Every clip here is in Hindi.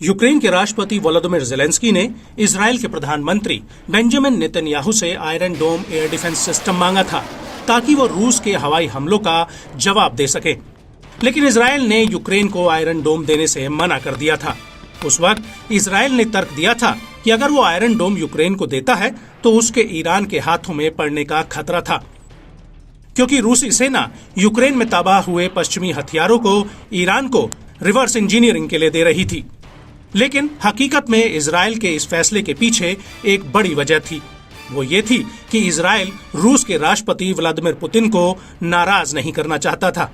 यूक्रेन के राष्ट्रपति वोलोदिमीर ज़ेलेंस्की ने इजरायल के प्रधानमंत्री बेंजामिन नेतन्याहू से आयरन डोम एयर डिफेंस सिस्टम मांगा था ताकि वो रूस के हवाई हमलों का जवाब दे सके। लेकिन इजरायल ने यूक्रेन को आयरन डोम देने से मना कर दिया था। उस वक्त इजरायल ने तर्क दिया था कि अगर वो आयरन डोम यूक्रेन को देता है तो उसके ईरान के हाथों में पड़ने का खतरा था, क्योंकि रूसी सेना यूक्रेन में तबाह हुए पश्चिमी हथियारों को ईरान को रिवर्स इंजीनियरिंग के लिए दे रही थी। लेकिन हकीकत में इजरायल के इस फैसले के पीछे एक बड़ी वजह थी। वो ये थी कि इजरायल रूस के राष्ट्रपति व्लादिमीर पुतिन को नाराज नहीं करना चाहता था,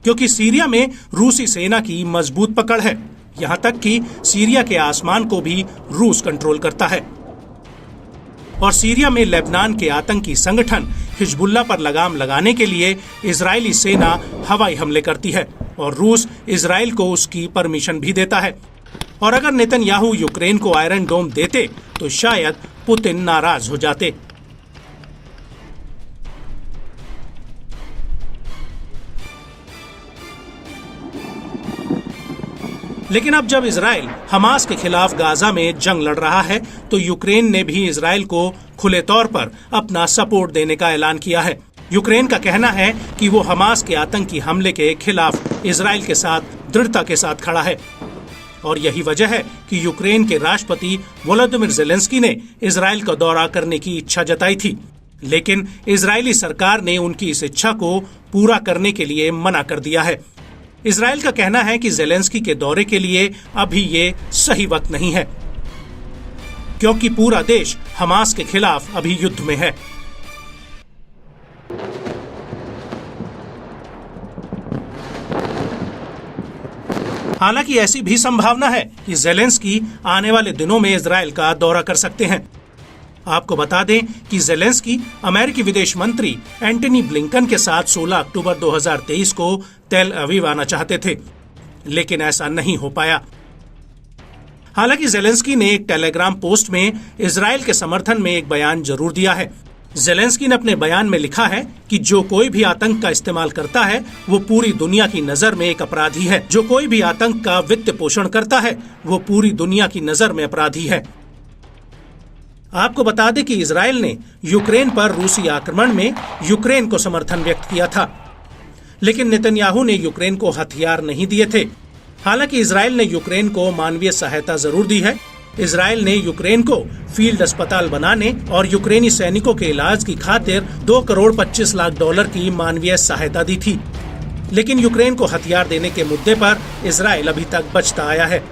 क्योंकि सीरिया में रूसी सेना की मजबूत पकड़ है। यहाँ तक कि सीरिया के आसमान को भी रूस कंट्रोल करता है और सीरिया में लेबनान के आतंकी संगठन हिजबुल्लाह पर लगाम लगाने के लिए इजरायली सेना हवाई हमले करती है और रूस इजरायल को उसकी परमिशन भी देता है। और अगर नेतन्याहू यूक्रेन को आयरन डोम देते तो शायद पुतिन नाराज हो जाते। लेकिन अब जब इजरायल हमास के खिलाफ गाजा में जंग लड़ रहा है तो यूक्रेन ने भी इजरायल को खुले तौर पर अपना सपोर्ट देने का ऐलान किया है। यूक्रेन का कहना है कि वो हमास के आतंकी हमले के खिलाफ इजरायल के साथ दृढ़ता के साथ खड़ा है और यही वजह है कि यूक्रेन के राष्ट्रपति वोलोदिमीर ज़ेलेंस्की ने इजरायल का दौरा करने की इच्छा जताई थी। लेकिन इजरायली सरकार ने उनकी इस इच्छा को पूरा करने के लिए मना कर दिया है। इजरायल का कहना है कि ज़ेलेंस्की के दौरे के लिए अभी ये सही वक्त नहीं है, क्योंकि पूरा देश हमास के खिलाफ अभी युद्ध में है। हालांकि ऐसी भी संभावना है कि ज़ेलेंस्की आने वाले दिनों में इजरायल का दौरा कर सकते हैं। आपको बता दें कि ज़ेलेंस्की अमेरिकी विदेश मंत्री एंटनी ब्लिंकन के साथ 16 अक्टूबर 2023 को तेल अवीव आना चाहते थे, लेकिन ऐसा नहीं हो पाया। हालांकि ज़ेलेंस्की ने एक टेलीग्राम पोस्ट में इजरायल के समर्थन में एक बयान जरूर दिया है। ज़ेलेंस्की ने अपने बयान में लिखा है कि जो कोई भी आतंक का इस्तेमाल करता है वो पूरी दुनिया की नजर में एक अपराधी है। जो कोई भी आतंक का वित्त पोषण करता है वो पूरी दुनिया की नजर में अपराधी है। आपको बता दें कि इजरायल ने यूक्रेन पर रूसी आक्रमण में यूक्रेन को समर्थन व्यक्त किया था, लेकिन नेतन्याहू ने यूक्रेन को हथियार नहीं दिए थे। हालांकि इजरायल ने यूक्रेन को मानवीय सहायता जरूर दी है। इजरायल ने यूक्रेन को फील्ड अस्पताल बनाने और यूक्रेनी सैनिकों के इलाज की खातिर $2.25 करोड़ की मानवीय सहायता दी थी। लेकिन यूक्रेन को हथियार देने के मुद्दे पर इजरायल अभी तक बचता आया है।